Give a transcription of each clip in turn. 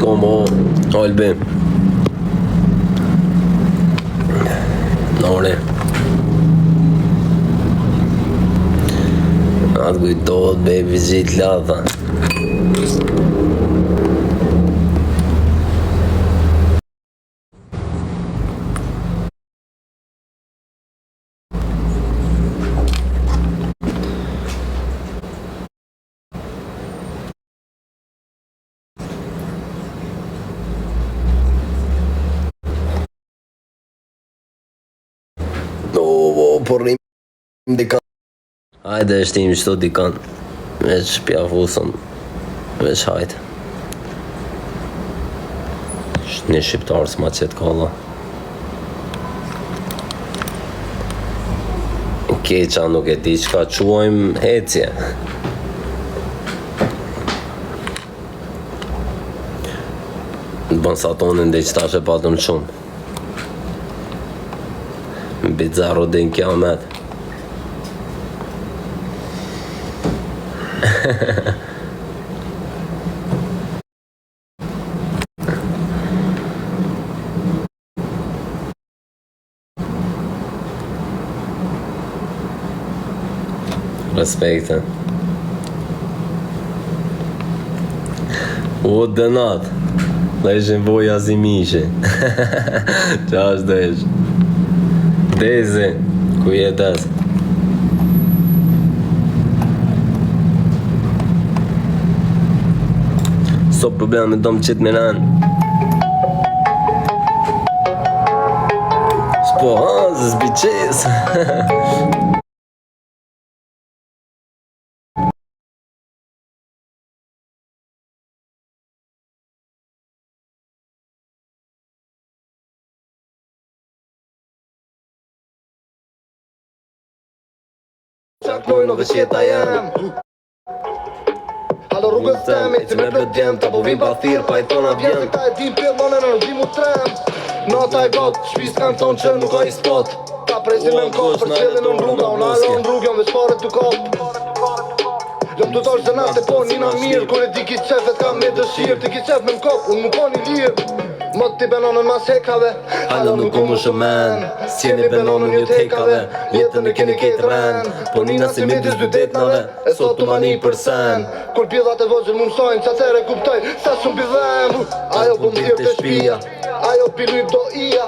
kom o Albi. Nore. Atë kujtohet baby gjitë latha. Po rrim dikan. Hajde është tim qëto dikan. Veç pjafusëm. Veç hajde. Një shqiptarë s'ma qëtë kalla. Keqa nuk e di qka quajmë hecje. Bën sa tonin dhe qëta që patëm qumë. Bizarro din kiamet. Respekte. O dënat. Dhe ishin voja si mishi. Qa është dhe ish? Dezi, ku jetes? So problemi do më qitë miran. S'po hazë, s'biqes. Qartnojnë o vëshjeta jem. Halo rrugës temi, ti me plët djem. Ta po vim pa thirë, pa i thona vjen. Se këta e dim pillon e në rëzim u trem. Nata e got, shpis kanë thonë që nuk ka i spot. Ta presin me n'kot, për qëllin në rruga. Unë alo në rrugë, jam veç pare t'u kop. Jom të tosh dënate po njina mirë. Kone ti ki qefet ka me dëshirë. Ti ki qef me n'kop, unë më koni lirë. Më ti benonën mas hekave. Halo nuk u më shumen. S'jeni benonën një t'hekave. Jetën e keni ketë ren. Po nina si midis dy detnave. E sot të mani për sen. Kur pjedhat e vogjën më mësojnë, qa tere kuptoj sa shumë pjedhem. Ajo po më thirë të shpia. Ajo pi lyp do ija.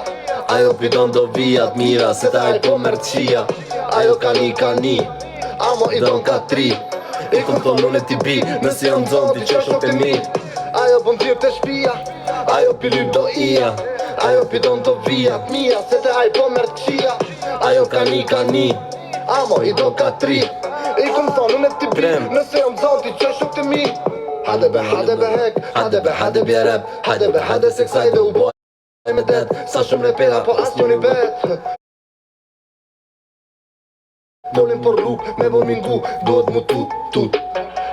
Ajo pi don do vijat mira. Se ta i po mërqia. Ajo ka ni. Amo i don ka tri. I kom thonë unë e ti bi. Nësi jam zonë ti qëshot e mi. Ajo po më thirë të shpia. Ajo pi lyp do ija. Ajo pi don do vijat mira. Se ta i po mërqia. Ajo ka ni. Amo i don ka tri. I kom thonë unë e ti bi. Nëse jam zonë ti qëshot të mi. Hade be hek. Hade be rap. Hade se kësaj dhe u boj me det. Sa shumë repera po as njoni bet. Dolim për rrug, me bo mingu. Duhet mu tut.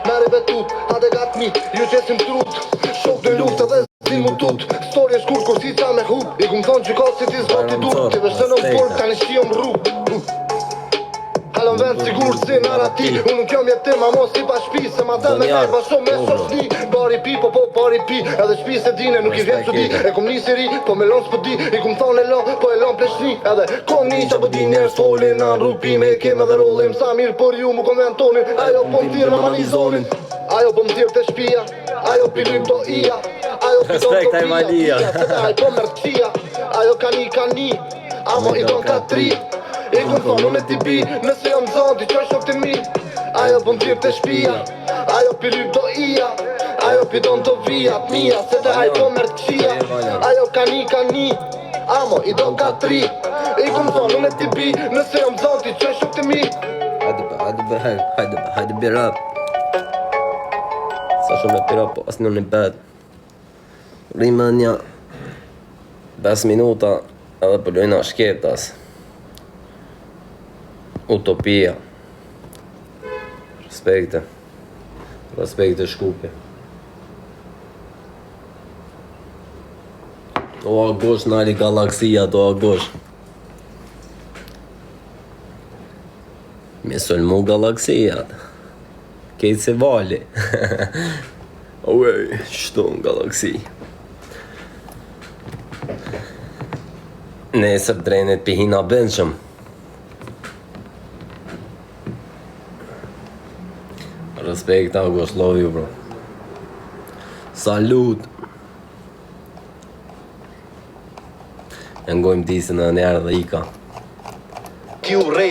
Mere betut, hade gat mit. Ju qesim trut. Shok dhe luft edhe zin mu tut. Storje shkur kur si ta me hub. I kum thonë që ka si ti zbati dur. Ti vështë në burg, tani shiom rrug. Halon vend sigur si narati. Unë nuk jom jetim, a mos si pa shpi. Se ma dhe me kaj ma shumë me shoshni. Bari pi, po bari pi. Edhe shpi se dine, nuk i vjen që di. E kum nisi ri, po me lon s'po di. I kum thonë e lon, po e lon pleshni. Edhe kom një qa po di njerës folin. Në rrug pime e kem edhe rollim. Sa mirë për ju mu konventonin. Ajo po më tirë ma një zonin. Ajo po më tirë të shpia. Ajo pi lyp do ija. Ajo pi don do vija. Se ta i po mërqia. Ajo ka ni. Amo i don ka tri. I kun thonë unë e ti bi. Nëse jam zonë ti qoj shok të mi. Ajo po më tirë të shpia. Ajo pi lyp do ija. Ajo pi don do vijat mija. Se ta i po mërqia. Ajo ka ni. Amo i don ka tri. I kun thonë unë e ti bi. Nëse jam zonë ti qoj shok të mi. Hajde be rap. Sa shumë e pira po as në një bet. Rime një 5 minuta edhe pëllojna shketas. Utopia. Respekte shkupi. O agosh nali galaksia do agosh. Me sulmu galaksijat. Kejtë se vali. Ojej, shtu në galaksi. Nesër drenit pihina benshëm. Respekt, August, love you, bro. Salut. E ngojmë disën e njerë dhe ika. Q-Ray